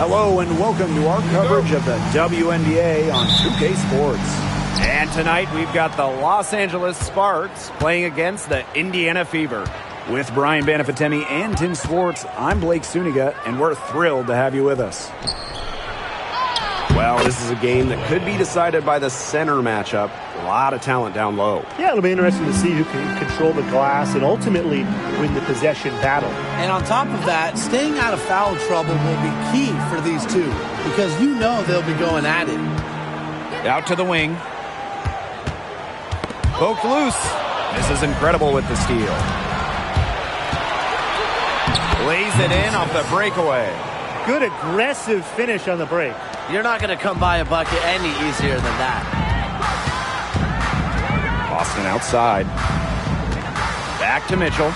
Hello and welcome to our coverage of the WNBA on 2K Sports. And tonight we've got the Los Angeles Sparks playing against the Indiana Fever. With Brian Banafitemi and Tim Swartz, I'm Blake Suniga, and we're thrilled to have you with us. Well, this is a game that could be decided by the center matchup. A lot of talent down low. Yeah, it'll be interesting to see who can control the glass and ultimately win the possession battle. And on top of that, staying out of foul trouble will be key for these two because you know they'll be going at it. Out to the wing. Poked loose. This is incredible with the steal. Lays it in off the breakaway. Good aggressive finish on the break. You're not going to come by a bucket any easier than that. Boston outside. Back to Mitchell.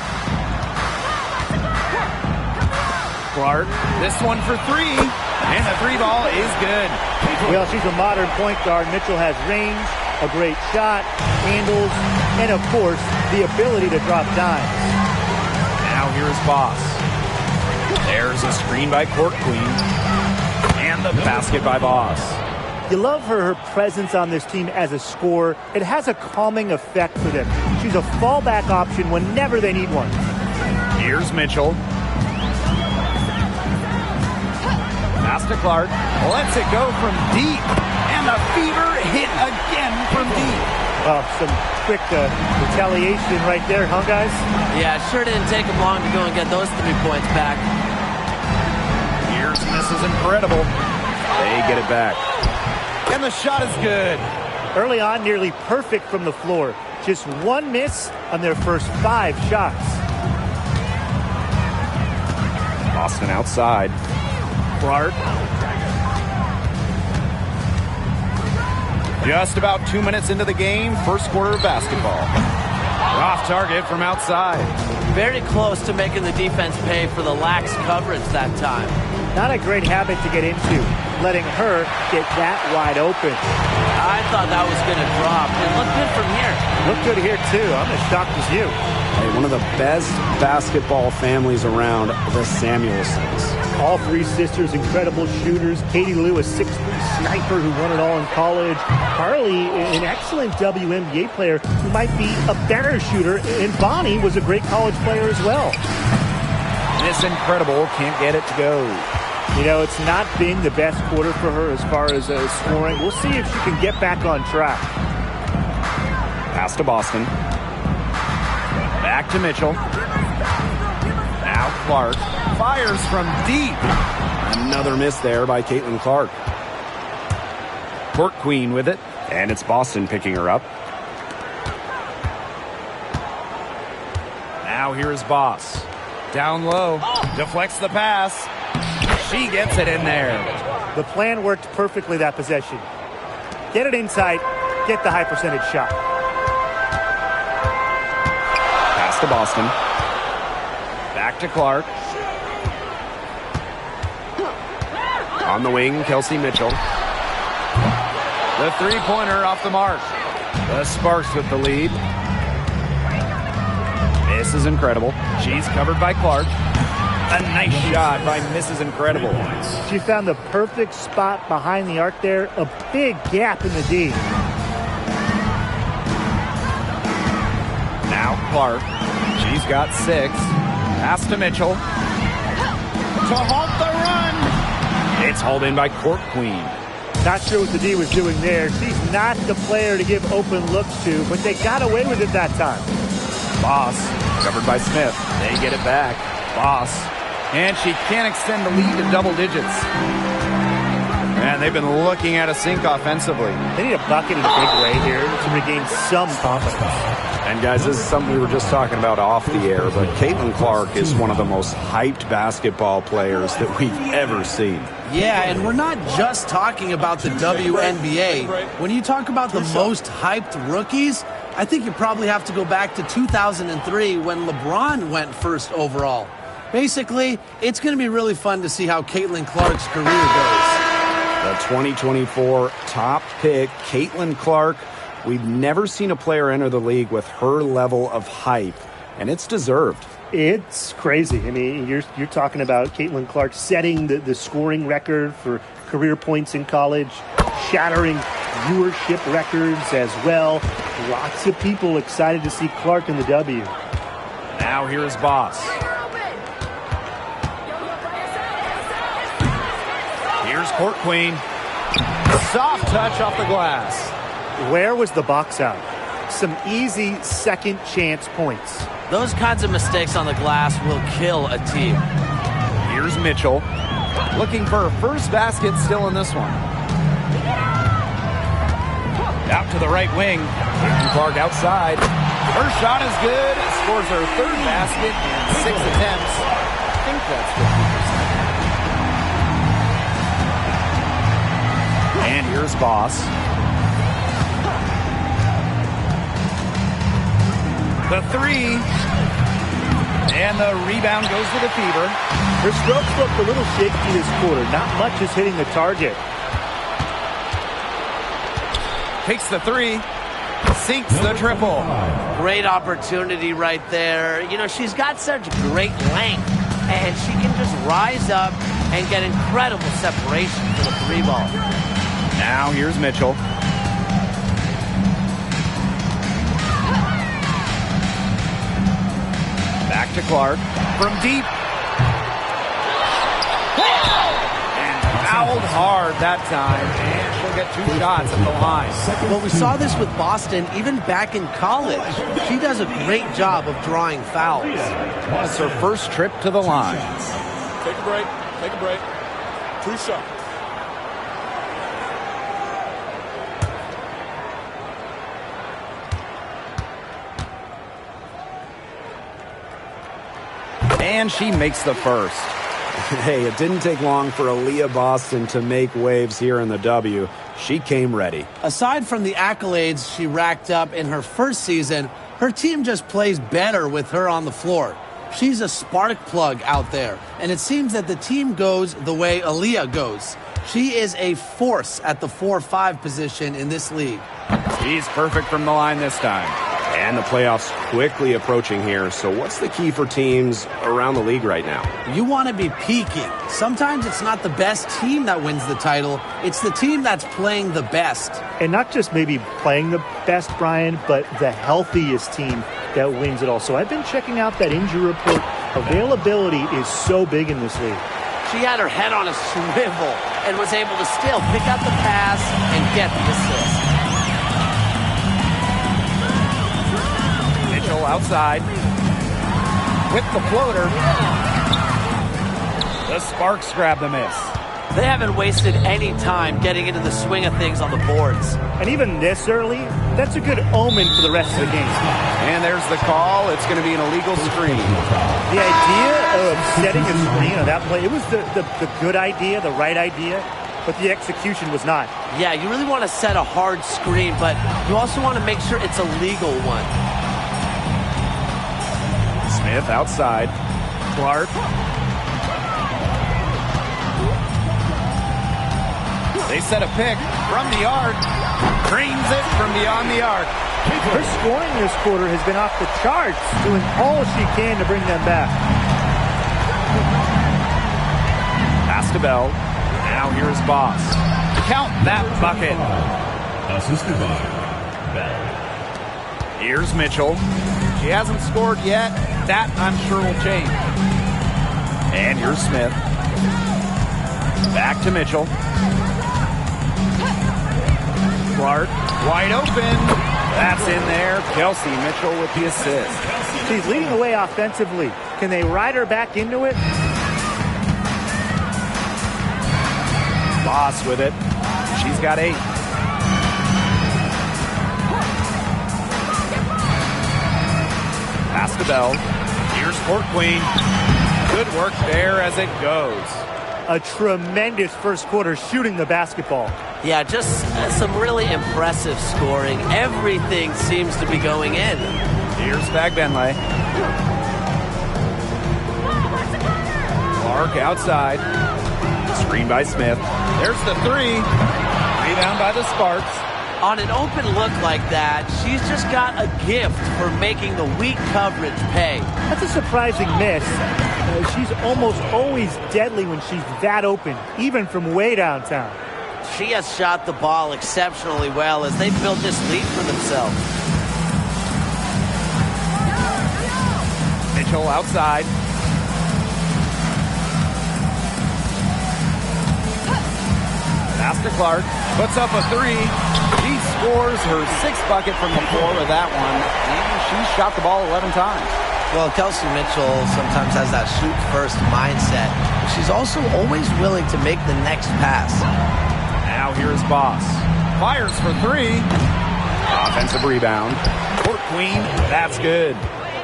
Clark, this one for three. And the three ball is good. Well, she's a modern point guard. Mitchell has range, a great shot, handles, and of course, the ability to drop dimes. Now here's Boss. There's a screen by Court Queen. And the basket by Boss. You love her presence on this team as a scorer. It has a calming effect for them. She's a fallback option whenever they need one. Here's Mitchell. Pass to Clark. Lets it go from deep. And the Fever hit again from deep. Some quick retaliation right there, huh, guys? Yeah, it sure didn't take them long to go and get those 3 points back. Here's Mrs. Incredible. They get it back. And the shot is good. Early on, nearly perfect from the floor. Just one miss on their first 5 shots. Boston outside. Clark. Just about 2 minutes into the game, first quarter of basketball. Off target from outside. Very close to making the defense pay for the lax coverage that time. Not a great habit to get into, letting her get that wide open. I thought that was going to drop. It looked good from here. Looked good here, too. I'm as shocked as you. Hey, one of the best basketball families around, the Samuelsons. All 3 sisters, incredible shooters. Katie Lou, a 6'3" sniper who won it all in college. Carly, an excellent WNBA player who might be a better shooter. And Bonnie was a great college player as well. This Incredible can't get it to go. You know, it's not been the best quarter for her as far as scoring. We'll see if she can get back on track. Pass to Boston. Back to Mitchell. Now Clark fires from deep. Another miss there by Caitlin Clark. Court Queen with it. And it's Boston picking her up. Now here is Boss. Down low. Deflects the pass. She gets it in there. The plan worked perfectly that possession. Get it inside. Get the high percentage shot. Pass to Boston. Back to Clark. On the wing, Kelsey Mitchell. The three-pointer off the mark. The Sparks with the lead. This is Incredible. She's covered by Clark. A nice shot by Mrs. Incredible. She found the perfect spot behind the arc there. A big gap in the D. Now Clark. She's got 6. Pass to Mitchell. To halt the run. It's hauled in by Court Queen. Not sure what the D was doing there. She's not the player to give open looks to, but they got away with it that time. Boss, covered by Smith. They get it back. Boss. And she can't extend the lead to double digits. Man, they've been looking at a sink offensively. They need a bucket in a big way here to regain some confidence. And guys, this is something we were just talking about off the air, but Caitlin Clark is one of the most hyped basketball players that we've ever seen. Yeah, and we're not just talking about the WNBA. When you talk about the most hyped rookies, I think you probably have to go back to 2003 when LeBron went first overall. Basically, it's going to be really fun to see how Caitlin Clark's career goes. The 2024 top pick, Caitlin Clark. We've never seen a player enter the league with her level of hype, and it's deserved. It's crazy. I mean, you're talking about Caitlin Clark setting the scoring record for career points in college, shattering viewership records as well. Lots of people excited to see Clark in the W. Now here's Boss. Here's Court Queen. Soft touch off the glass. Where was the box out? Some easy second chance points. Those kinds of mistakes on the glass will kill a team. Here's Mitchell. Looking for her first basket still in this one. Out to the right wing. Clark outside. Her shot is good. Scores her third basket in 6 attempts. I think that's 50%. And here's Boss. The three. And the rebound goes to the Fever. Her strokes looked a little shaky this quarter. Not much is hitting the target. Takes the three. Sinks the triple. Great opportunity right there. You know, she's got such great length, and she can just rise up and get incredible separation for the three ball. Now here's Mitchell. Back to Clark. From deep. And fouled hard that time. And she'll get 2 shots at the line. Well, we saw this with Boston even back in college. She does a great job of drawing fouls. It's her first trip to the line. Take a break. Take a break. 2 shots. And she makes the first. Hey, it didn't take long for Aaliyah Boston to make waves here in the W. She came ready. Aside from the accolades she racked up in her first season, her team just plays better with her on the floor. She's a spark plug out there, and it seems that the team goes the way Aaliyah goes. She is a force at the 4-5 position in this league. She's perfect from the line this time. And the playoffs quickly approaching here. So what's the key for teams around the league right now? You want to be peaking. Sometimes it's not the best team that wins the title. It's the team that's playing the best. And not just maybe playing the best, Brian, but the healthiest team that wins it all. So I've been checking out that injury report. Availability is so big in this league. She had her head on a swivel and was able to still pick up the pass and get the assist. Mitchell outside with the floater. The Sparks grab the miss. They haven't wasted any time getting into the swing of things on the boards. And even this early, that's a good omen for the rest of the game. And there's the call. It's going to be an illegal screen. The idea of setting a screen on that play, it was the good idea, the right idea, but the execution was not. Yeah, you really want to set a hard screen, but you also want to make sure it's a legal one. Smith outside. Clark. They set a pick from the arc. Drains it from beyond the arc. Her scoring this quarter has been off the charts, doing all she can to bring them back. Pass to Bell. Now here's Boss. Count that bucket. Assisted by Bell. Here's Mitchell. She hasn't scored yet. That, I'm sure, will change. And here's Smith. Back to Mitchell. Clark, wide open. That's in there. Kelsey Mitchell with the assist. She's leading the way offensively. Can they ride her back into it? Boss with it. She's got 8. Pass to Bell. Here's Court Queen. Good work there as it goes. A tremendous first quarter shooting the basketball. Yeah, just some really impressive scoring. Everything seems to be going in. Here's Bagbenley. Clark outside. Screen by Smith. There's the 3. Rebound by the Sparks. On an open look like that, she's just got a gift for making the weak coverage pay. That's a surprising miss. She's almost always deadly when she's that open, even from way downtown. She has shot the ball exceptionally well as they built this lead for themselves. Mitchell outside. Pass to Clark. Puts up a three. She scores her sixth bucket from the floor with that one. And she's shot the ball 11 times. Well, Kelsey Mitchell sometimes has that shoot-first mindset. But she's also always willing to make the next pass. Now here's Boss. Fires for three. Offensive rebound. Court Queen. That's good.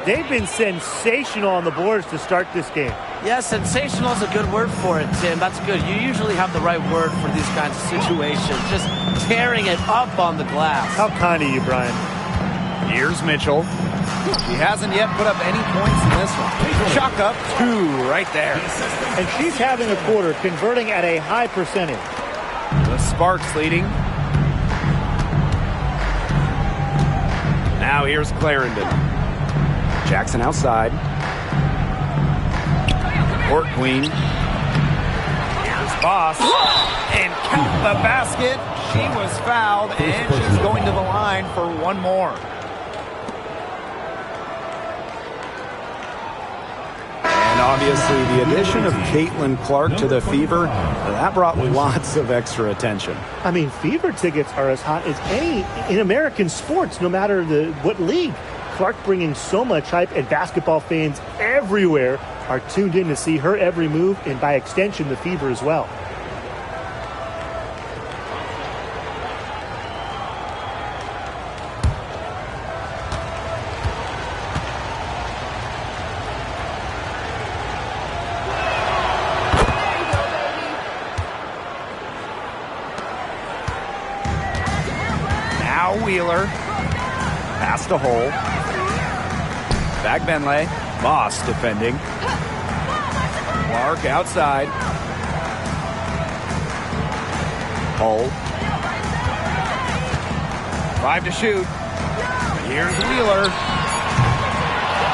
They've been sensational on the boards to start this game. Yeah, sensational is a good word for it, Tim. That's good. You usually have the right word for these kinds of situations. Just tearing it up on the glass. How kind of you, Brian. Here's Mitchell. She hasn't yet put up any points in this one. Chalk up two right there. And she's having a quarter, converting at a high percentage. The Sparks leading. Now here's Clarendon. Jackson outside. Court Queen. Here's Boss. And count the basket. She was fouled, and she's going to the line for one more. And obviously the addition of Caitlin Clark to the Fever, that brought lots of extra attention. I mean, Fever tickets are as hot as any in American sports, no matter what league. Clark bringing so much hype, and basketball fans everywhere are tuned in to see her every move, and by extension, the Fever as well. Now Wheeler. Pass to Hole. Back Benley. Boss defending. Clark outside. Hole. 5 to shoot. Here's Wheeler.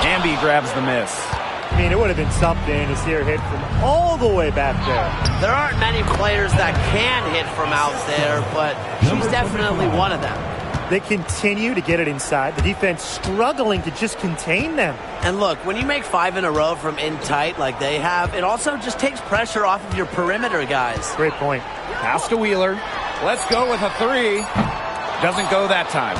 Amby grabs the miss. I mean, it would have been something to see her hit from all the way back there. There aren't many players that can hit from out there, but she's definitely one of them. They continue to get it inside. The defense struggling to just contain them. And look, when you make 5 in a row from in tight like they have, it also just takes pressure off of your perimeter guys. Great point. Pass to Wheeler. Let's go with a three. Doesn't go that time.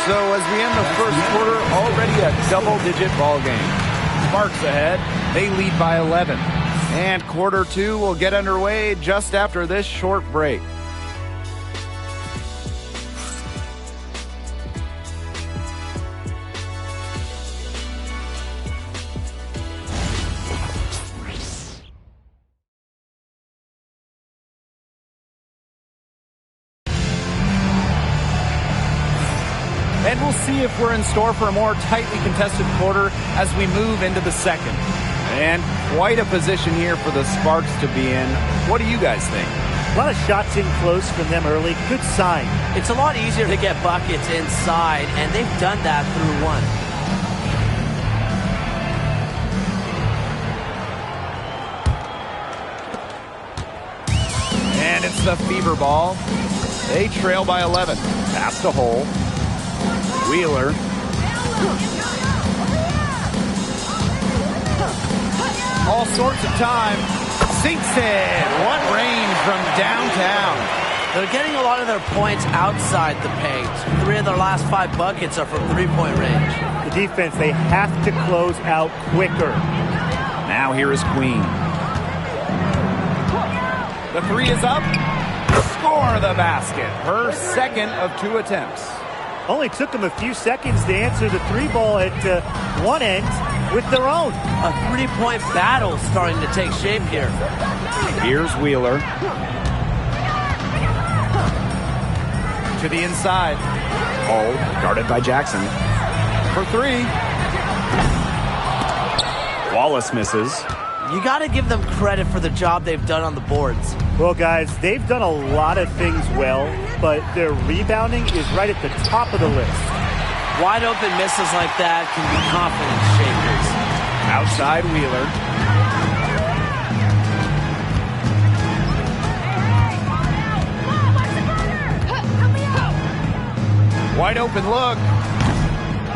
So as we end the first quarter, already a double-digit ball game. Sparks ahead. They lead by 11. And quarter two will get underway just after this short break. And we'll see if we're in store for a more tightly contested quarter as we move into the second. And quite a position here for the Sparks to be in. What do you guys think? A lot of shots in close from them early. Good sign. It's a lot easier to get buckets inside, and they've done that through one. And it's the Fever ball. They trail by 11. Pass to Hole. Wheeler. All sorts of time. Sinks it. What range from downtown. They're getting a lot of their points outside the paint. 3 of their last 5 buckets are from three-point range. The defense, they have to close out quicker. Now here is Queen. The three is up. Score the basket. Her second of 2 attempts. Only took them a few seconds to answer the three ball at one end with their own. A 3-point battle starting to take shape here. Here's Wheeler. To the inside. Hole, guarded by Jackson. For 3. Wallace misses. You got to give them credit for the job they've done on the boards. Well, guys, they've done a lot of things well. but their rebounding is right at the top of the list. Wide open misses like that can be confidence shakers. Outside Wheeler. Wide open look.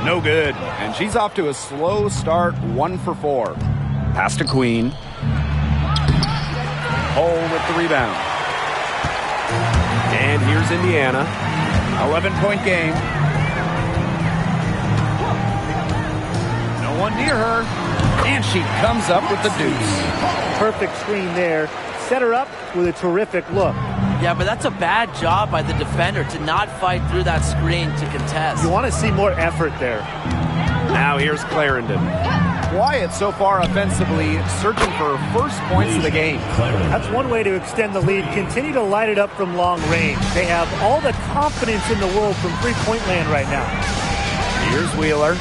No good. And she's off to a slow start, 1 for 4. Pass to Queen. Hole with the rebound. And here's Indiana. 11-point game. No one near her. And she comes up with the deuce. Perfect screen there. Set her up with a terrific look. Yeah, but that's a bad job by the defender to not fight through that screen to contest. You want to see more effort there. Now here's Clarendon. Quiet so far offensively, searching for her first points of the game. That's one way to extend the lead. Continue to light it up from long range. They have all the confidence in the world from three-point land right now. Here's Wheeler.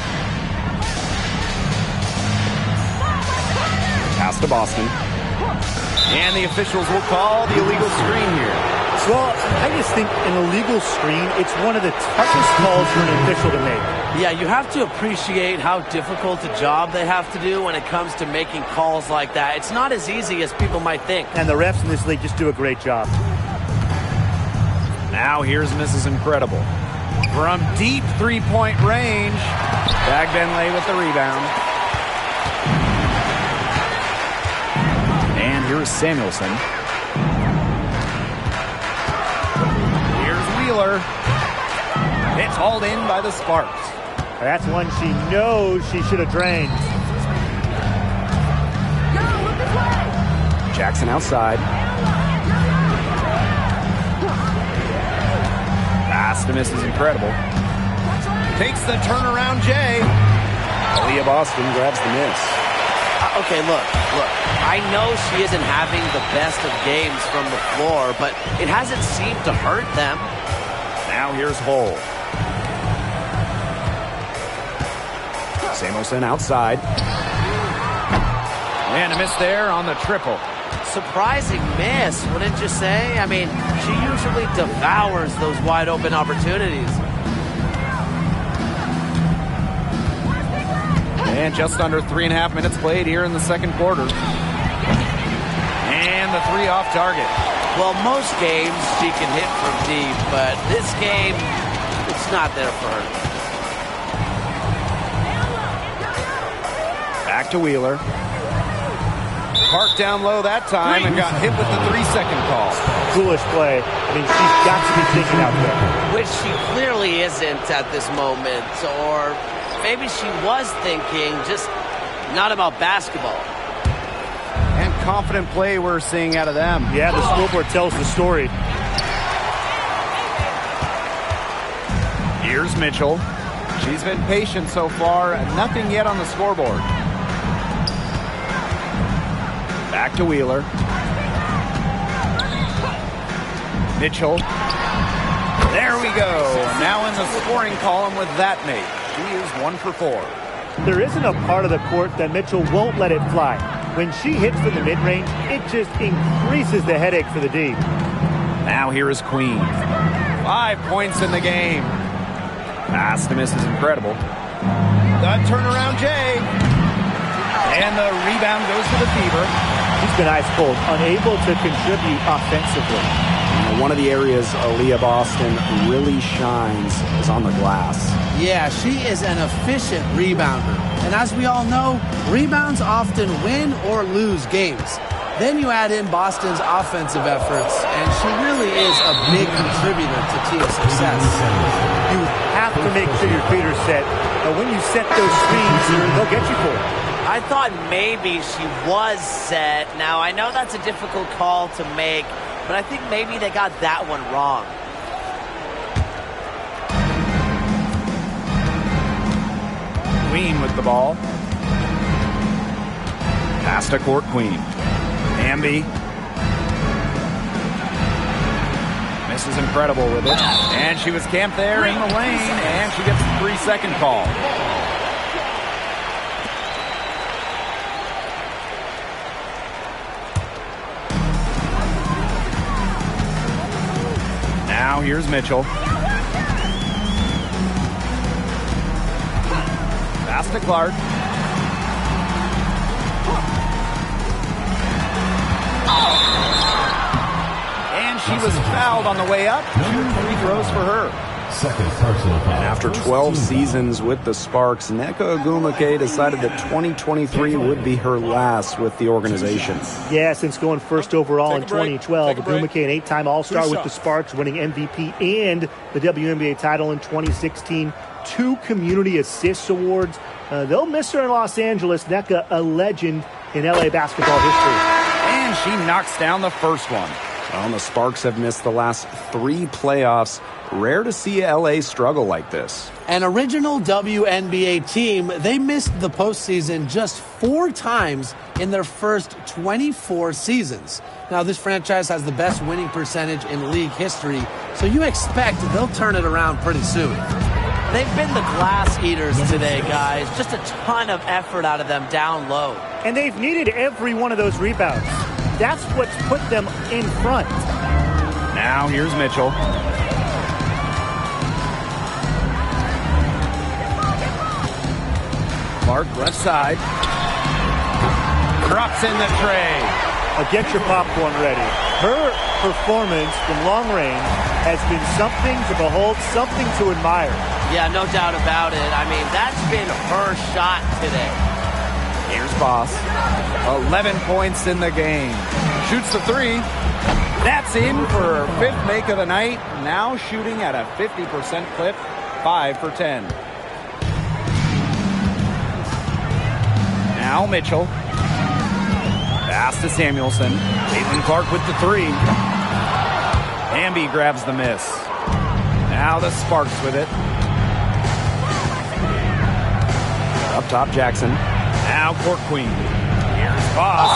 Pass to Boston. And the officials will call the illegal screen here. Well, I just think an illegal screen, it's one of the toughest calls for an official to make. Yeah, you have to appreciate how difficult a job they have to do when it comes to making calls like that. It's not as easy as people might think. And the refs in this league just do a great job. Now here's Mrs. Incredible. From deep three-point range, Bagbenley with the rebound. And here's Samuelson. Here's Wheeler. It's hauled in by the Sparks. That's one she knows she should have drained. Jackson outside. Pass to Mrs. Incredible. Takes the turnaround, Jay. Aaliyah Boston grabs the miss. Okay, look. I know she isn't having the best of games from the floor, but it hasn't seemed to hurt them. Now here's Hull. Samuelson outside. And a miss there on the triple. Surprising miss, wouldn't you say? I mean, she usually devours those wide open opportunities. And just under 3.5 minutes played here in the second quarter. And the three off target. Well, most games she can hit from deep, but this game, it's not there for her. Back to Wheeler. Parked down low that time and got hit with the 3-second call. Foolish play. I mean, she's got to be thinking out there. Which she clearly isn't at this moment, or maybe she was thinking, just not about basketball. And confident play we're seeing out of them. Yeah, the scoreboard tells the story. Here's Mitchell. She's been patient so far. Nothing yet on the scoreboard. Back to Wheeler. Mitchell. There we go. Now in the scoring column with that mate. She is 1 for 4. There isn't a part of the court that Mitchell won't let it fly. When she hits from the mid-range, it just increases the headache for the D. Now here is Queen. 5 points in the game. Pass to Mrs. Incredible. The turnaround, Jay. And the rebound goes to the Fever. He's been ice cold, unable to contribute offensively. One of the areas Aaliyah Boston really shines is on the glass. Yeah, she is an efficient rebounder. And as we all know, rebounds often win or lose games. Then you add in Boston's offensive efforts, and she really is a big contributor to team success. You have to make sure your feet are set. But when you set those screens, they'll get you for it. I thought maybe she was set. Now, I know that's a difficult call to make, but I think maybe they got that one wrong. Queen with the ball. Pass to court Queen. Amby. Mrs. Incredible with it. And she was camped there in the lane, and she gets the 3-second call. Now Now here's Mitchell. Pass to Clark. And she was fouled on the way up. 2 free throws for her. Second personal foul. And after 12 seasons with the Sparks, Nneka Ogwumike decided that 2023 would be her last with the organization. Yeah, since going first overall in 2012, Take a break. Ogwumike, an 8-time All-Star Two with the shots. Sparks, winning MVP and the WNBA title in 2016. 2 Community Assists awards. They'll miss her in Los Angeles. Nneka, a legend in LA basketball history. And she knocks down the first one. Well, the Sparks have missed the last 3 playoffs. Rare to see LA struggle like this. An original WNBA team, they missed the postseason just 4 times in their first 24 seasons. Now, this franchise has the best winning percentage in league history, so you expect they'll turn it around pretty soon. They've been the glass eaters today, guys. Just a ton of effort out of them down low. And they've needed every one of those rebounds. That's what's put them in front. Now here's Mitchell. Clark left side. Drops in the tray. Get your popcorn ready. Her performance from long range has been something to behold, something to admire. Yeah, no doubt about it. I mean, that's been her shot today. Here's Boss. 11 points in the game. Shoots the 3. That's in for her 5th make of the night. Now shooting at a 50% clip. 5 for 10. Now Mitchell. Pass to Samuelson. Caitlin Clark with the 3. Hamby grabs the miss. Now the Sparks with it. Up top, Jackson. Now Court Queen. Here's Boss.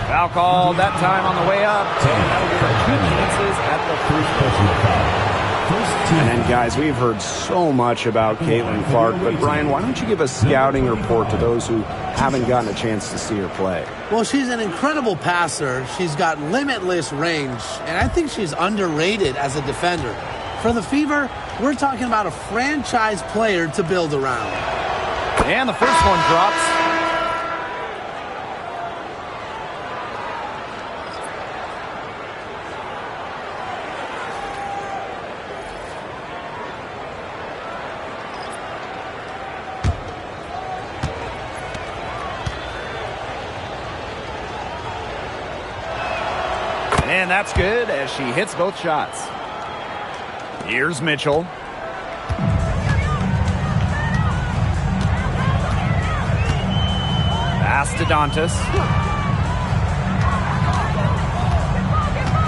Foul call that time on the way up. And that'll give her 2 chances at the free throw. And then, guys, we've heard so much about Caitlin Clark, but Brian, why don't you give a scouting report to those who haven't gotten a chance to see her play? Well, she's an incredible passer. She's got limitless range, and I think she's underrated as a defender. For the Fever, we're talking about a franchise player to build around. And the first one drops. And that's good as she hits both shots. Here's Mitchell. Pass to Dantas.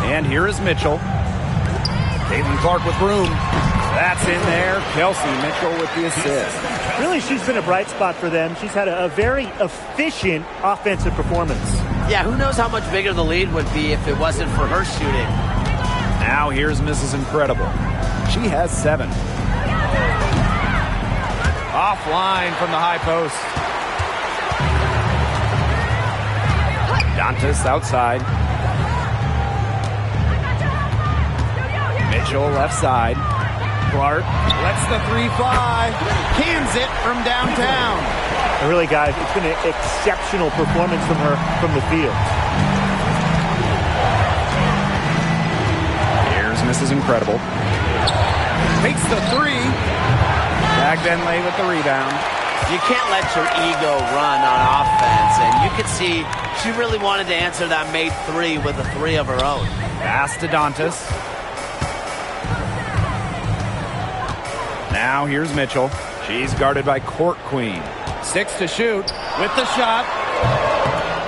And here is Mitchell. Caitlin Clark with room. That's in there. Kelsey Mitchell with the assist. Really, she's been a bright spot for them. She's had a very efficient offensive performance. Yeah, who knows how much bigger the lead would be if it wasn't for her shooting. Now here's Mrs. Incredible. She has 7. Offline from the high post. Dantas outside. Mitchell left side. Clark lets the 3 fly. Cans it from downtown. And really, guys, it's been an exceptional performance from her from the field. Here's Mrs. Incredible. Takes the 3. Magdenley with the rebound. You can't let your ego run on offense, and you could see she really wanted to answer that made 3 with a 3 of her own. Pass to Dantas. Now here's Mitchell. She's guarded by Court Queen. 6 to shoot with the shot.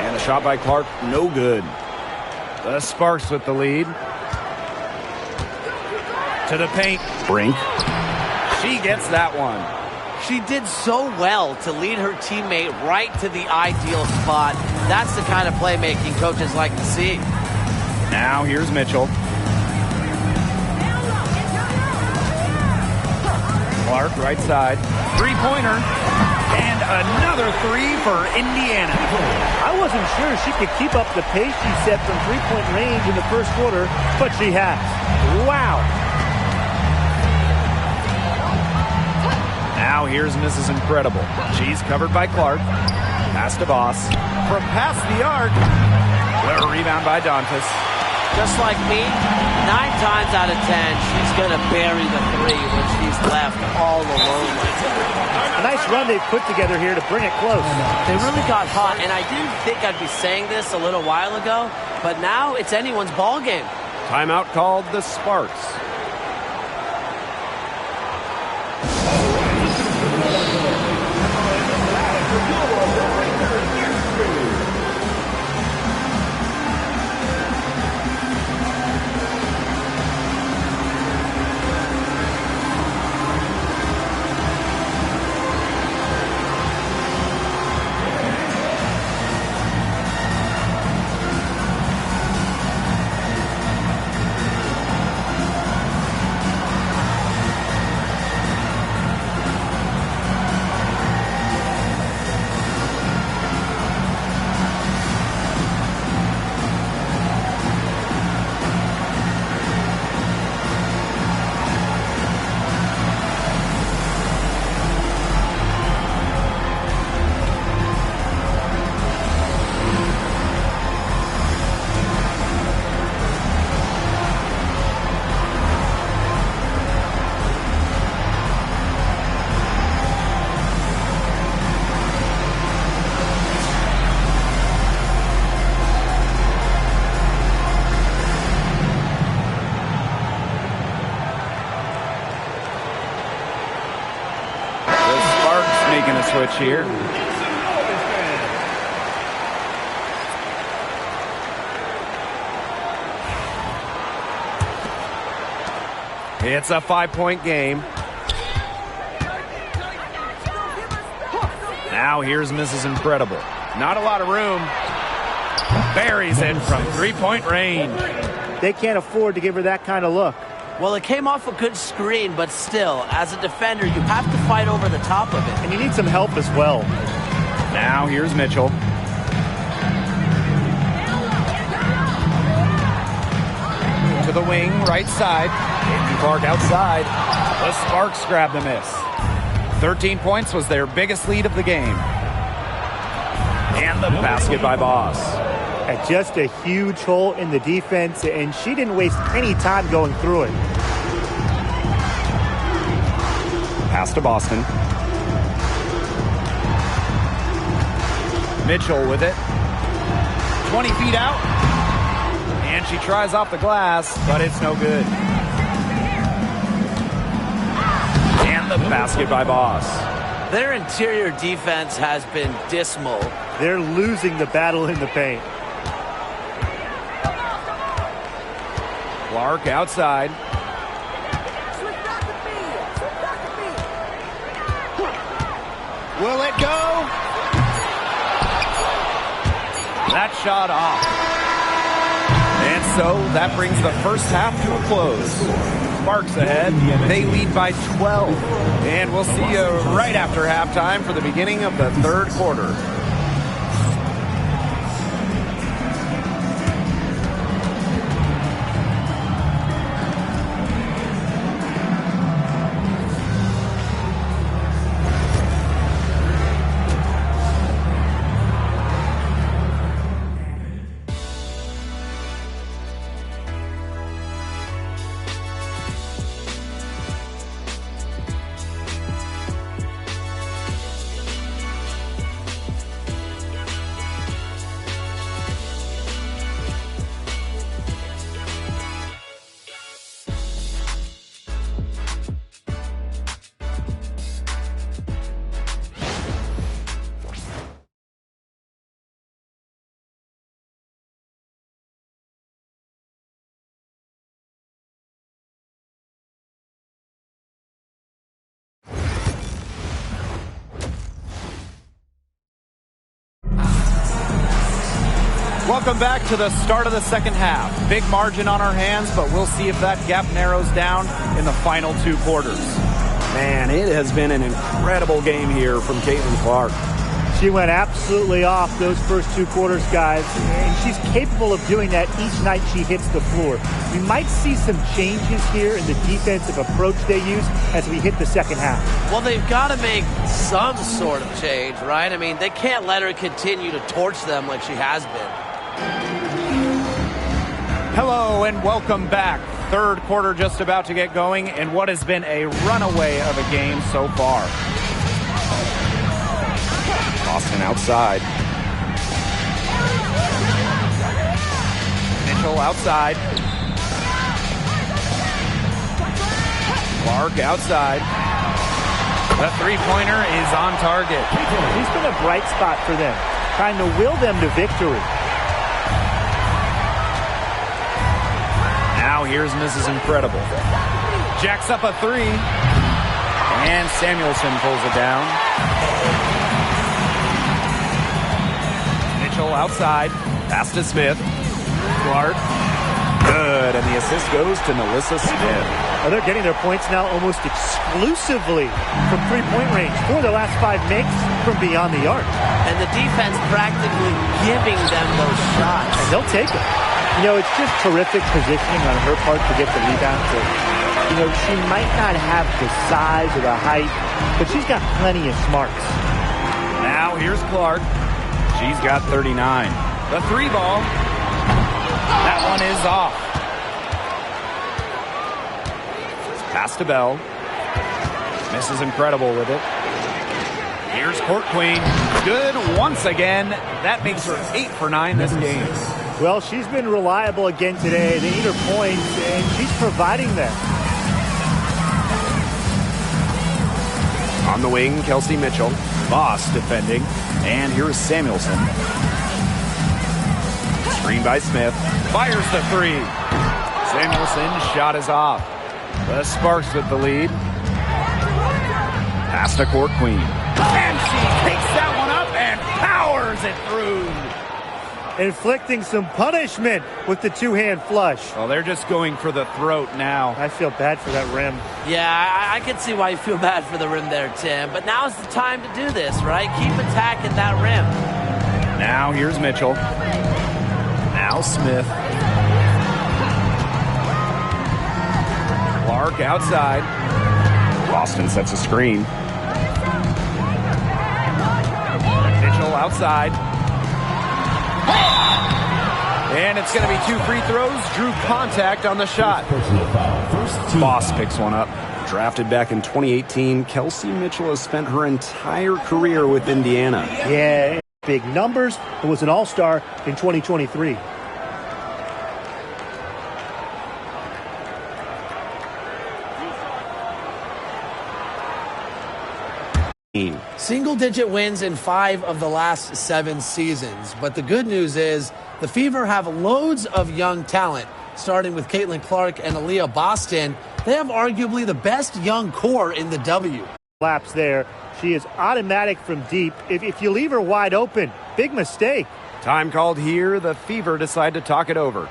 And the shot by Clark, no good. The Sparks with the lead. To the paint. Brink. She gets that one. She did so well to lead her teammate right to the ideal spot. That's the kind of playmaking coaches like to see. Now here's Mitchell. Clark right side. 3-pointer. And another three for Indiana. I wasn't sure she could keep up the pace she set from three-point range in the first quarter, but she has. Wow. Now here's Mrs. Incredible. She's covered by Clark. Pass to Boss. From past the arc. A rebound by Dantas. Just like me, 9 times out of 10, she's going to bury the three when she's left all alone like that. A nice run they've put together here to bring it close. They really got hot, and I didn't think I'd be saying this a little while ago, but now it's anyone's ball game. Timeout called the Sparks. Making a switch here. It's a 5-point game. Now here's Mrs. Incredible. Not a lot of room. Buries it from 3-point range. They can't afford to give her that kind of look. Well, it came off a good screen, but still, as a defender, you have to fight over the top of it. And you need some help as well. Now here's Mitchell. To the wing, right side. Aiden Clark outside. The Sparks grab the miss. 13 points was their biggest lead of the game. And the basket by Boss. At just a huge hole in the defense, and she didn't waste any time going through it. Pass to Boston. Mitchell with it. 20 feet out. And she tries off the glass, but it's no good. And the basket by Boss. Their interior defense has been dismal. They're losing the battle in the paint. Clark outside. Will it go? That shot off. And so that brings the first half to a close. Sparks ahead. They lead by 12. And we'll see you right after halftime for the beginning of the third quarter. Welcome back to the start of the second half. Big margin on our hands, but we'll see if that gap narrows down in the final two quarters. Man, it has been an incredible game here from Caitlin Clark. She went absolutely off those first 2 quarters, guys, and she's capable of doing that each night she hits the floor. We might see some changes here in the defensive approach they use as we hit the second half. Well, they've got to make some sort of change, right? I mean, they can't let her continue to torch them like she has been. Hello and welcome back. Third quarter just about to get going, and what has been a runaway of a game so far. Boston outside. Mitchell outside. Clark outside. The three-pointer is on target. He's been a bright spot for them, trying to will them to victory. Now here's Mrs. Incredible. Jacks up a three. And Samuelson pulls it down. Mitchell outside. Pass to Smith. Clark. Good. And the assist goes to Melissa Smith. Well, they're getting their points now almost exclusively from three-point range. 4 of the last 5 makes from beyond the arc. And the defense practically giving them those shots. And they'll take it. You know, it's just terrific positioning on her part to get the rebound. So, you know, she might not have the size or the height, but she's got plenty of smarts. Now here's Clark. She's got 39. The three ball. That one is off. Pass to Bell. Mrs. Incredible with it. Here's Court Queen. Good once again. That makes her 8 for 9 this game. Well, she's been reliable again today. They need her points, and she's providing them. On the wing, Kelsey Mitchell. Moss defending. And here's Samuelson. Screen by Smith. Fires the three. Samuelson's shot is off. The Sparks with the lead. Pass to Court Queen. And she takes that one up and powers it through. Inflicting some punishment with the two-hand flush. Well, they're just going for the throat now. I feel bad for that rim. Yeah, I can see why you feel bad for the rim there, Tim. But now's the time to do this, right? Keep attacking that rim. Now here's Mitchell. Now Smith. Clark outside. Boston sets a screen. Mitchell outside. And it's going to be 2 free throws. Drew contact on the shot. Boss picks one up. Drafted back in 2018, Kelsey Mitchell has spent her entire career with Indiana. Yeah, big numbers. It was an all-star in 2023. Single-digit wins in 5 of the last 7 seasons. But the good news is the Fever have loads of young talent, starting with Caitlin Clark and Aaliyah Boston. They have arguably the best young core in the W. Laps there. She is automatic from deep. If you leave her wide open, big mistake. Time called here. The Fever decide to talk it over.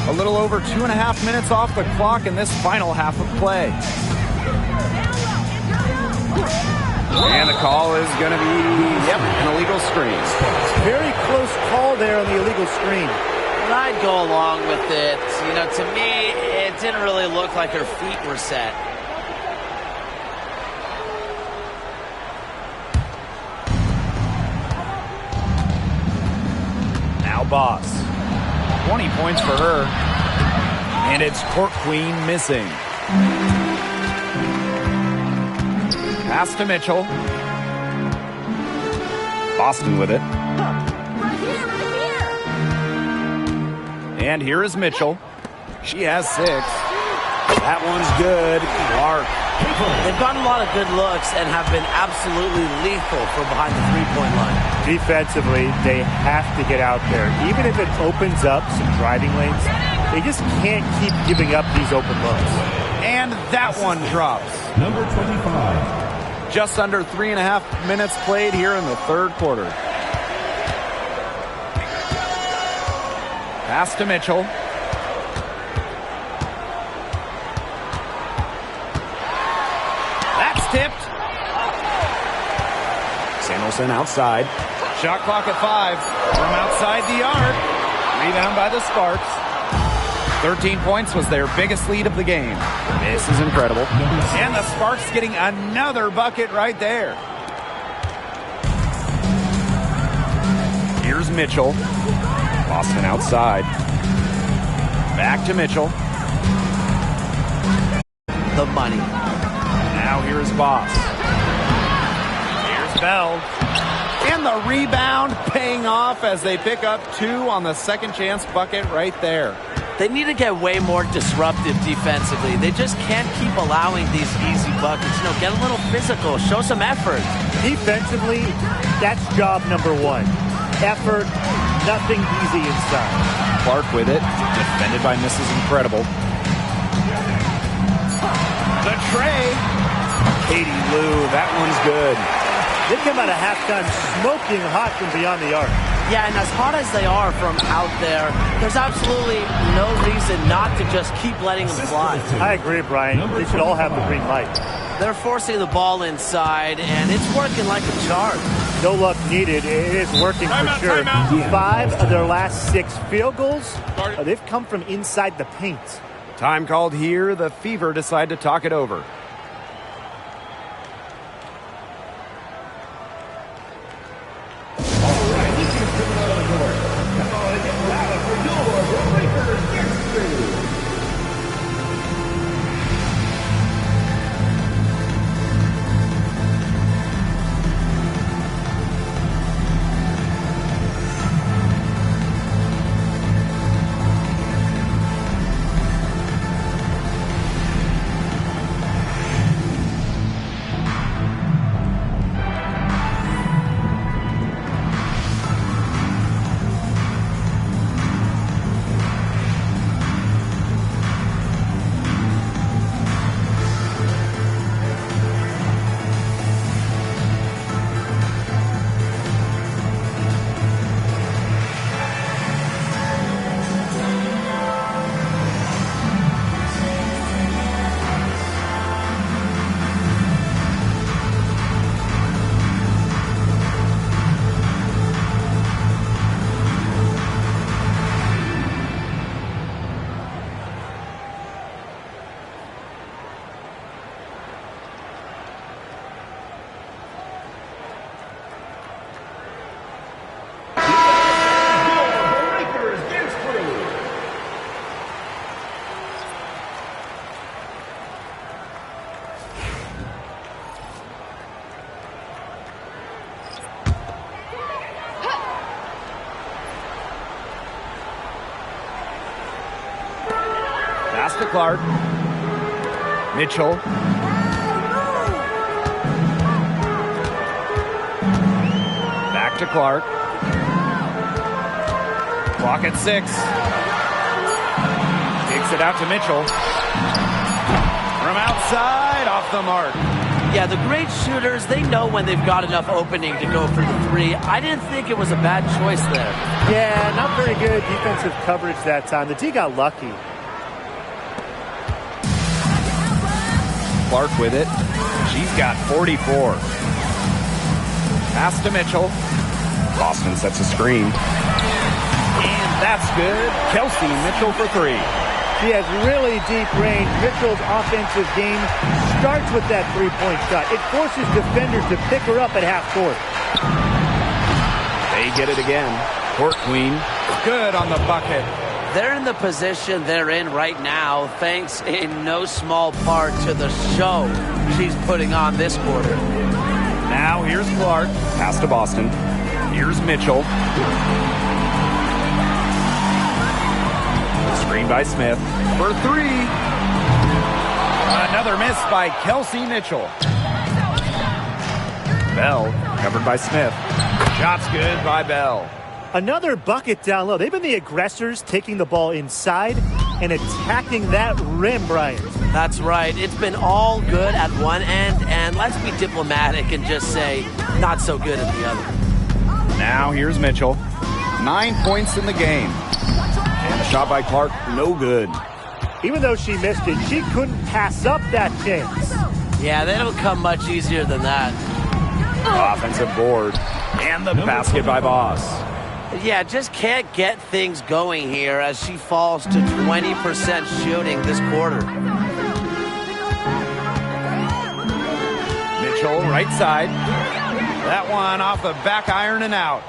A little over 2.5 minutes off the clock in this final half of play. And the call is going to be, an illegal screen. Very close call there on the illegal screen. And I'd go along with it. You know, to me, it didn't really look like her feet were set. Now Boss. 20 points for her. And it's Court Queen missing. Pass to Mitchell. Boston with it. And here is Mitchell. She has 6. That one's good. Clark. They've gotten a lot of good looks and have been absolutely lethal from behind the three-point line. Defensively, they have to get out there. Even if it opens up some driving lanes, they just can't keep giving up these open looks. And that one drops. Number 25. Just under 3.5 minutes played here in the third quarter. Pass to Mitchell. That's tipped. Samuelson outside. Shot clock at 5. From outside the arc. Rebound by the Sparks. 13 points was their biggest lead of the game. This is incredible. And the Sparks getting another bucket right there. Here's Mitchell. Boston outside. Back to Mitchell. The money. Now here's Boss. Here's Bell. And the rebound paying off as they pick up 2 on the second chance bucket right there. They need to get way more disruptive defensively. They just can't keep allowing these easy buckets. You know, get a little physical. Show some effort. Defensively, that's job number 1. Effort, nothing easy inside. Clark with it. Defended by Mrs. Incredible. The tray. Katie Lou. That one's good. They come out of halftime smoking hot from beyond the arc. Yeah, and as hot as they are from out there, there's absolutely no reason not to just keep letting them fly. I agree, Brian. They should all have the green light. They're forcing the ball inside, and it's working like a charm. No luck needed. It is working for sure. 5 of their last 6 field goals, they've come from inside the paint. Time called here. The Fever decide to talk it over. Pass to Clark. Mitchell. Back to Clark. Clock at 6. Takes it out to Mitchell. From outside, off the mark. Yeah, the great shooters, they know when they've got enough opening to go for the three. I didn't think it was a bad choice there. Yeah, not very good defensive coverage that time. The D got lucky. Clark with it. She's got 44. Pass to Mitchell. Boston sets a screen. And that's good. Kelsey Mitchell for three. She has really deep range. Mitchell's offensive game starts with that three-point shot. It forces defenders to pick her up at half court. They get it again. Court queen. Good on the bucket. They're in the position they're in right now, thanks in no small part to the show she's putting on this quarter. Now here's Clark. Pass to Boston. Here's Mitchell. Screen by Smith for three. Another miss by Kelsey Mitchell. Bell covered by Smith. Shot's good by Bell. Another bucket down low. They've been the aggressors, taking the ball inside and attacking that rim, Brian. That's right. It's been all good at one end, and let's be diplomatic and just say not so good at the other. Now here's Mitchell. 9 points in the game. And the shot by Clark, no good. Even though she missed it, she couldn't pass up that chance. Yeah, they don't come much easier than that. Offensive board. And the basket by Boss. Yeah, just can't get things going here as she falls to 20% shooting this quarter. Mitchell, right side. That one off the back iron and out.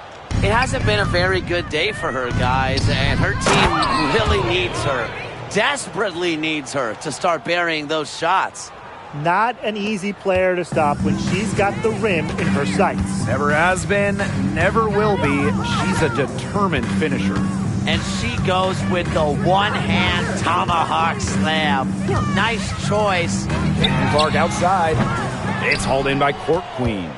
It hasn't been a very good day for her, guys, and her team really needs her, desperately needs her to start burying those shots. Not an easy player to stop when she's got the rim in her sights. Never has been, never will be. She's a determined finisher. And she goes with the one-hand tomahawk slam. Nice choice. And Clark outside. It's hauled in by Court Queen.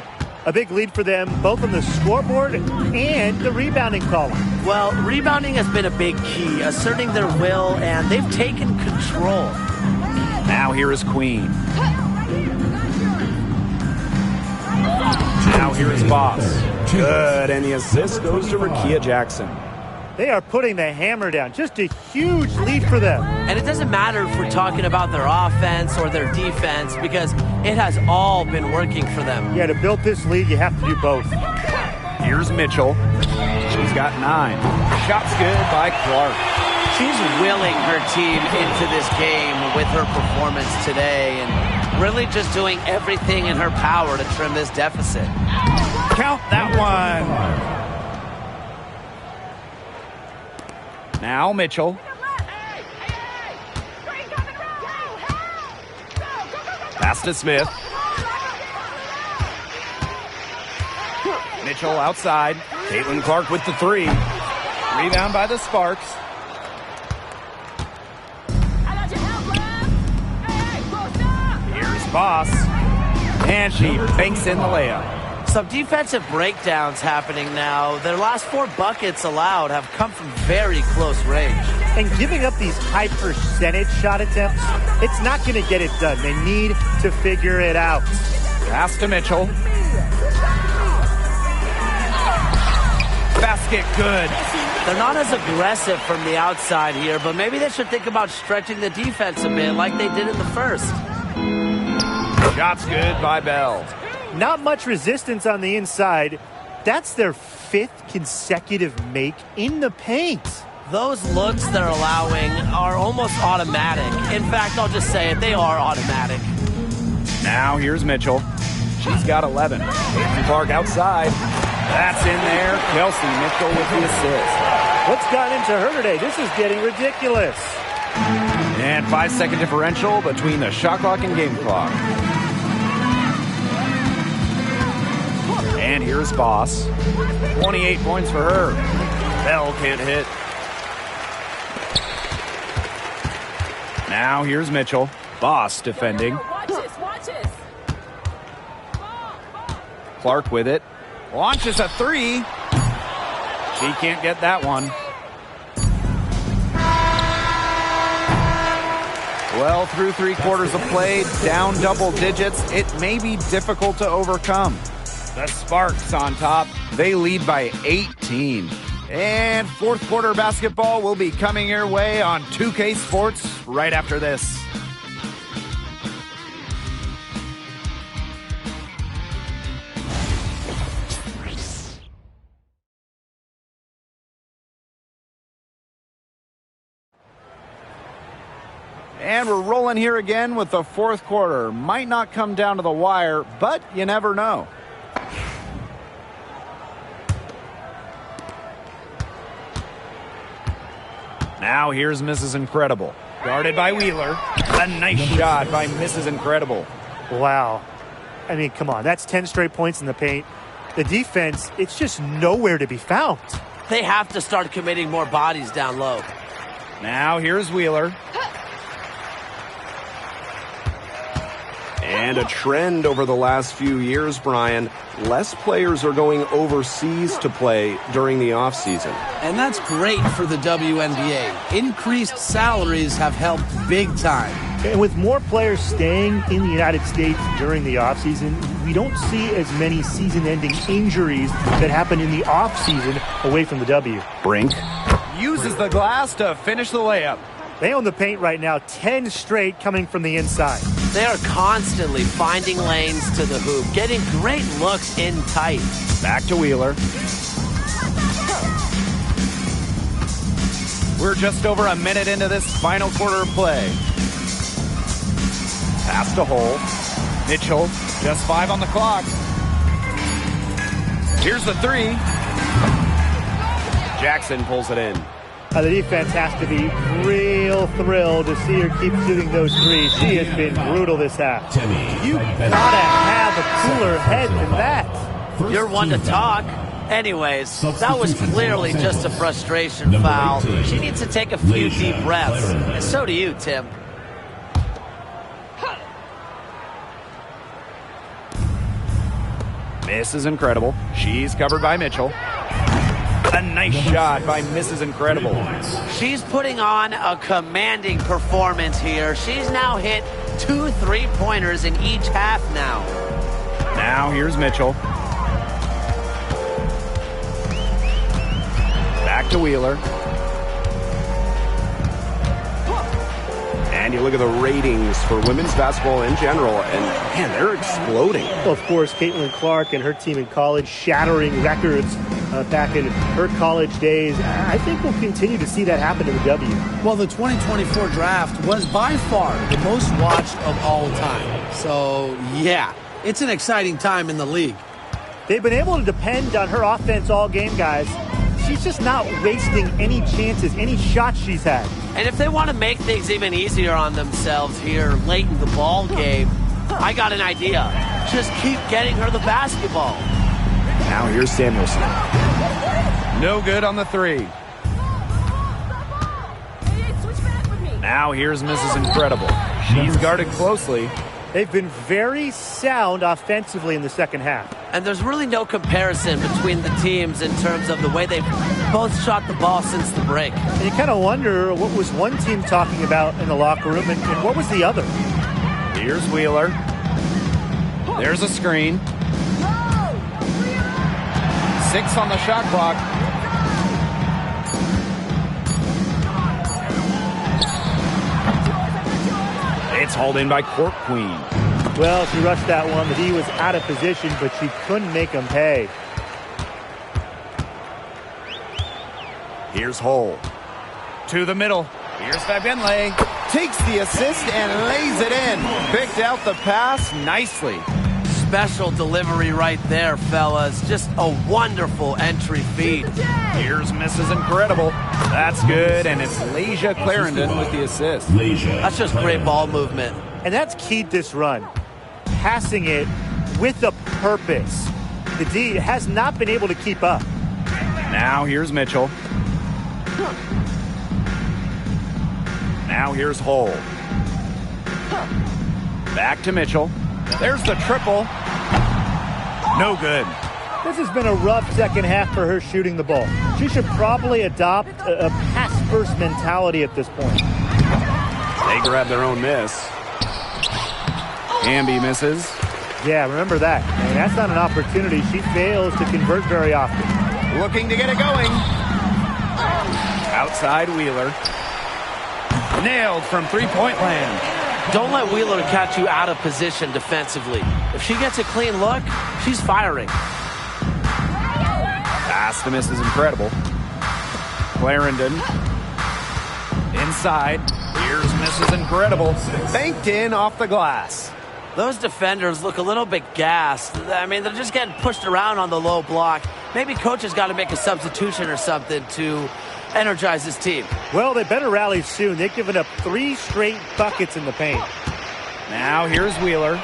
A big lead for them, both on the scoreboard and the rebounding column. Well, rebounding has been a big key, asserting their will, and they've taken control. Now here is Queen. Now here is Boss. Good, and the assist goes to Rakia Jackson. They are putting the hammer down. Just a huge lead for them. And it doesn't matter if we're talking about their offense or their defense because it has all been working for them. Yeah, to build this lead, you have to do both. Here's Mitchell. She's got 9. Shot's good by Clark. She's willing her team into this game with her performance today and really just doing everything in her power to trim this deficit. Count that one. Now Mitchell. Pass to Smith. Mitchell outside. Caitlin Clark with the 3. Rebound by the Sparks. Here's Boss. And she banks in the layup. Some defensive breakdowns happening now. Their last 4 buckets allowed have come from very close range. And giving up these high percentage shot attempts, it's not going to get it done. They need to figure it out. Pass to Mitchell. Basket good. They're not as aggressive from the outside here, but maybe they should think about stretching the defense a bit like they did in the first. Shot's good by Bell. Not much resistance on the inside. That's their 5th consecutive make in the paint. Those looks they're allowing are almost automatic. In fact, I'll just say it, they are automatic. Now here's Mitchell. She's got 11. Caitlin Clark outside. That's in there. Kelsey Mitchell with the assist. What's gotten into her today? This is getting ridiculous. And 5-second differential between the shot clock and game clock. And here's Boss. 28 points for her. Bell can't hit. Now here's Mitchell. Boss defending. Clark with it. Launches a 3. She can't get that one. Well, through 3 quarters of play, down double digits, it may be difficult to overcome. The Sparks on top. They lead by 18. And fourth quarter basketball will be coming your way on 2K Sports right after this. And we're rolling here again with the fourth quarter. Might not come down to the wire, but you never know. Now here's Mrs. Incredible. Guarded by Wheeler. A nice shot by Mrs. Incredible. Wow. I mean, come on. That's 10 straight points in the paint. The defense, it's just nowhere to be found. They have to start committing more bodies down low. Now here's Wheeler. And a trend over the last few years, Brian, less players are going overseas to play during the offseason. And that's great for the WNBA. Increased salaries have helped big time. And with more players staying in the United States during the offseason, we don't see as many season-ending injuries that happen in the offseason away from the W. Brink uses the glass to finish the layup. They own the paint right now, 10 straight coming from the inside. They are constantly finding lanes to the hoop, getting great looks in tight. Back to Wheeler. We're just over a minute into this final quarter of play. Pass to Hole. Mitchell, just 5 on the clock. Here's the 3. Jackson pulls it in. The defense has to be real thrilled to see her keep shooting those threes. She has been brutal this half. You gotta have a cooler head than that. You're one to talk. Anyways, that was clearly just a frustration foul. She needs to take a few deep breaths. And so do you, Tim. Mrs. Incredible. She's covered by Mitchell. A nice shot by Mrs. Incredible. She's putting on a commanding performance here. She's now hit 2 3-pointers in each half now. Now here's Mitchell. Back to Wheeler. And you look at the ratings for women's basketball in general, and man, they're exploding. Well, of course, Caitlin Clark and her team in college shattering records back in her college days. I think we'll continue to see that happen in the W. Well, the 2024 draft was by far the most watched of all time. So, yeah, it's an exciting time in the league. They've been able to depend on her offense all game, guys. She's just not wasting any chances, any shots she's had. And if they want to make things even easier on themselves here late in the ball game, I got an idea. Just keep getting her the basketball. Now here's Samuelson. No good on the 3. Now here's Mrs. Incredible. She's guarded closely. They've been very sound offensively in the second half. And there's really no comparison between the teams in terms of the way they've both shot the ball since the break. And you kind of wonder what was one team talking about in the locker room and what was the other. Here's Wheeler. There's a screen. 6 on the shot clock. It's hauled in by Court Queen. Well, she rushed that one. The D was out of position, but she couldn't make him pay. Here's Hole. To the middle. Here's Fabenle. Takes the assist and lays it in. Picked out the pass nicely. Special delivery right there, fellas. Just a wonderful entry feed. Here's Mrs. Incredible. That's good, and it's Lasia Clarendon with the assist. That's just great ball movement. And that's keyed this run. Passing it with a purpose. The D has not been able to keep up. Now here's Mitchell. Now here's Hole. Back to Mitchell. There's the triple. No good. This has been a rough second half for her shooting the ball. She should probably adopt a pass-first mentality at this point. They grab their own miss. Hamby misses. Yeah, remember that. And that's not an opportunity. She fails to convert very often. Looking to get it going. Outside Wheeler. Nailed from three-point land. Don't let Wheeler catch you out of position defensively. If she gets a clean look, she's firing. Pass to miss is incredible. Clarendon. Inside. Here's Mrs. Incredible. Banked in off the glass. Those defenders look a little bit gassed. I mean, they're just getting pushed around on the low block. Maybe coach has got to make a substitution or something to energize his team. Well, they better rally soon. They've given up 3 straight buckets in the paint. Now here's Wheeler.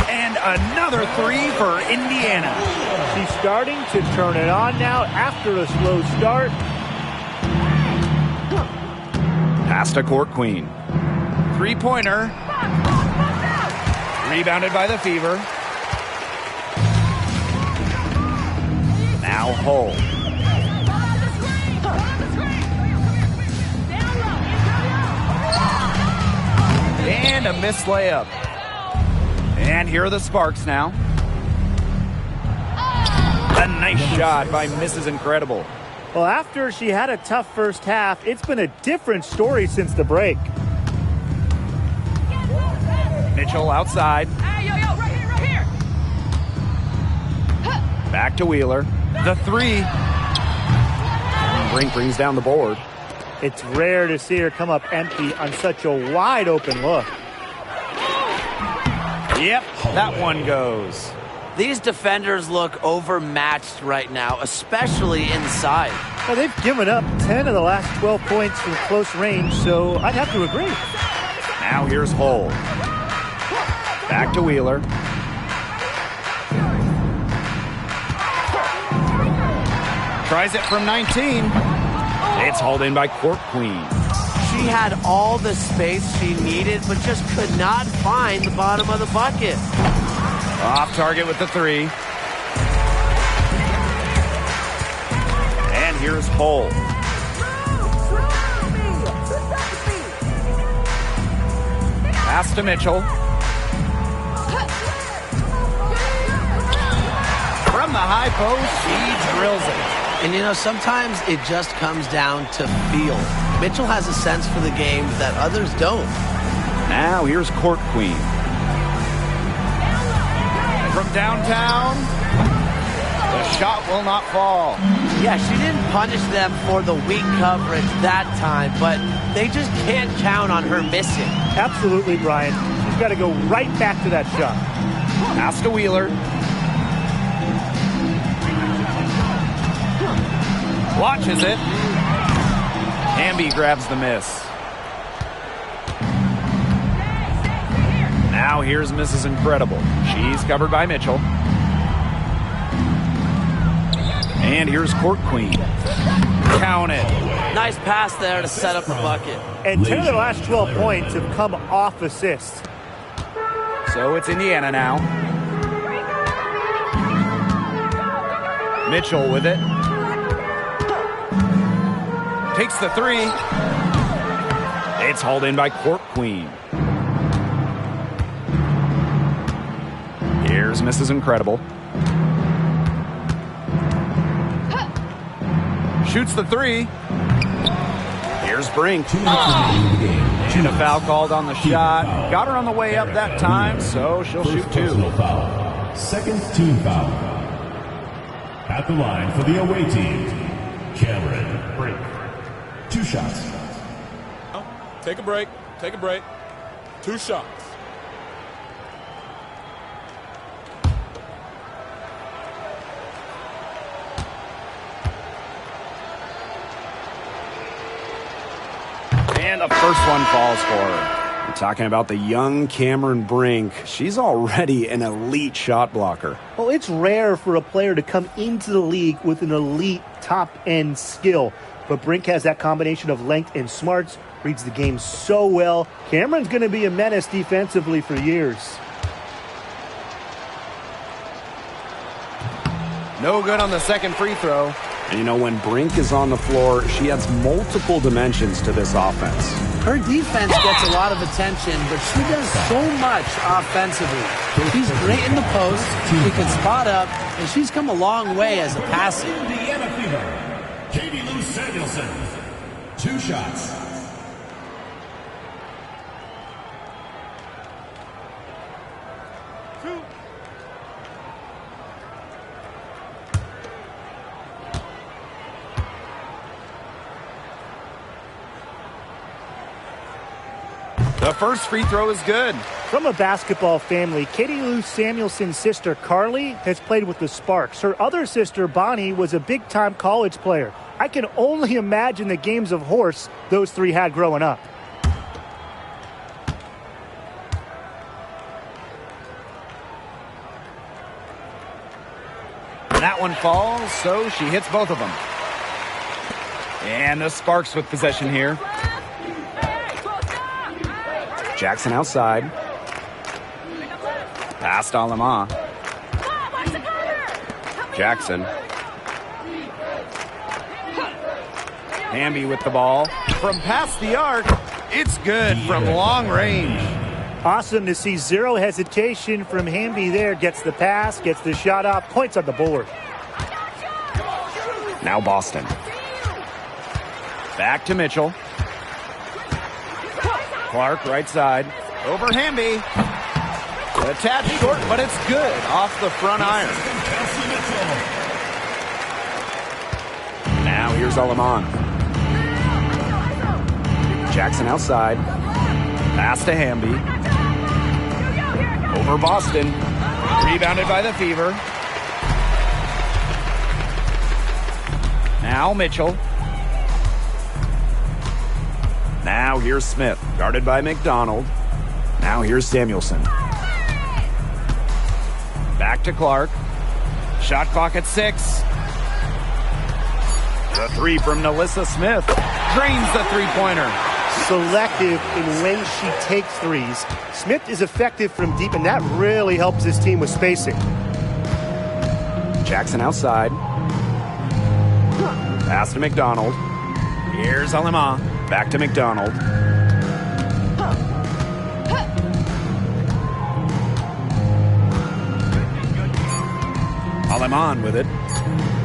And another 3 for Indiana. She's starting to turn it on now after a slow start. Pass to Court Queen. Three-pointer. Rebounded by the Fever. Now Hull. And a missed layup. And here are the Sparks now. A nice shot by Mrs. Incredible. Well, after she had a tough first half, it's been a different story since the break. Mitchell outside. Hey, yo, right here. Back to Wheeler. The 3. Brink brings down the board. It's rare to see her come up empty on such a wide open look. Yep, that one goes. These defenders look overmatched right now, especially inside. Well, they've given up 10 of the last 12 points from close range, so I'd have to agree. Now here's Hull. Back to Wheeler. Tries it from 19. It's hauled in by Court Queen. She had all the space she needed, but just could not find the bottom of the bucket. Off target with the 3. And here's Hull. Pass to Mitchell. From the high post, she drills it. And, you know, sometimes it just comes down to feel. Mitchell has a sense for the game that others don't. Now here's Court Queen. From downtown, the shot will not fall. Yeah, she didn't punish them for the weak coverage that time, but they just can't count on her missing. Absolutely, Brian. She's got to go right back to that shot. Pass to Wheeler. Watches it. Hamby grabs the miss. Now here's Mrs. Incredible. She's covered by Mitchell. And here's Court Queen. Count it. Nice pass there to set up the bucket. And 10 of the last 12 points have come off assists. So it's Indiana now. Mitchell with it. Takes the 3. It's hauled in by Court Queen. Here's Mrs. Incredible. Shoots the 3. Here's Brink. And a foul called on the shot. Got her on the way up that time, so she'll shoot 2. Second team foul. At the line for the away team, Cameron Brink. 2 shots. Take a break. 2 shots. And the first one falls for her. We're talking about the young Cameron Brink. She's already an elite shot blocker. Well, it's rare for a player to come into the league with an elite top-end skill. But Brink has that combination of length and smarts, reads the game so well. Cameron's going to be a menace defensively for years. No good on the second free throw. And you know, when Brink is on the floor, she adds multiple dimensions to this offense. Her defense gets a lot of attention, but she does so much offensively. She's great in the post, she can spot up, and she's come a long way as a passer. Indiana Fever, Katie Lou Samuelson. 2 shots. The first free throw is good. From a basketball family, Katie Lou Samuelson's sister Carly has played with the Sparks. Her other sister Bonnie was a big-time college player. I can only imagine the games of horse those three had growing up. That one falls, so she hits both of them. And the Sparks with possession here. Jackson outside. Past Alema. Jackson. Hamby with the ball. From past the arc, it's good from long range. Awesome to see zero hesitation from Hamby there. Gets the pass, gets the shot off, points on the board. Now Boston. Back to Mitchell. Clark right side. Over Hamby. A tad short, but it's good. Off the front iron. Now here's Aleman. Jackson outside. Pass to Hamby. Over Boston. Rebounded by the Fever. Now Mitchell. Now here's Smith, guarded by McDonald. Now here's Samuelson. Back to Clark. Shot clock at 6. The three from Nalissa Smith. Drains the three-pointer. Selective in when she takes threes. Smith is effective from deep, and that really helps this team with spacing. Jackson outside. Pass to McDonald. Here's Alema. Back to McDonald. Aleman with it.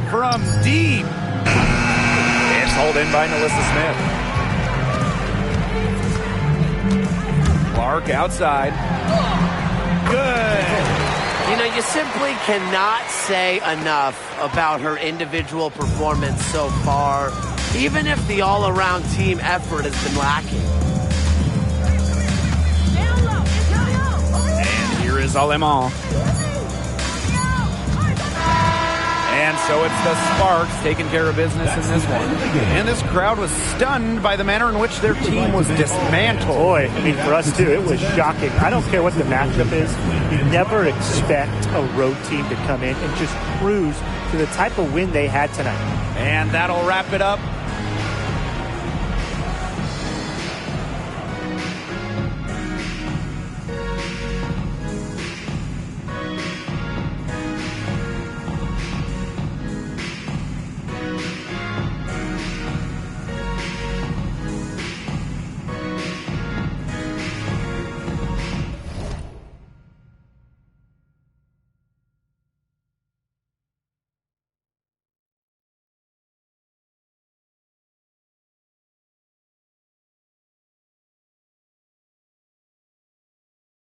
From deep. It's hauled in by Nalissa Smith. Clark outside. Good. You know, you simply cannot say enough about her individual performance so far, even if the all-around team effort has been lacking. And here is Aleman. And so it's the Sparks taking care of business in this one. And this crowd was stunned by the manner in which their team was dismantled. Boy, I mean, for us too, it was shocking. I don't care what the matchup is. You never expect a road team to come in and just cruise to the type of win they had tonight. And that'll wrap it up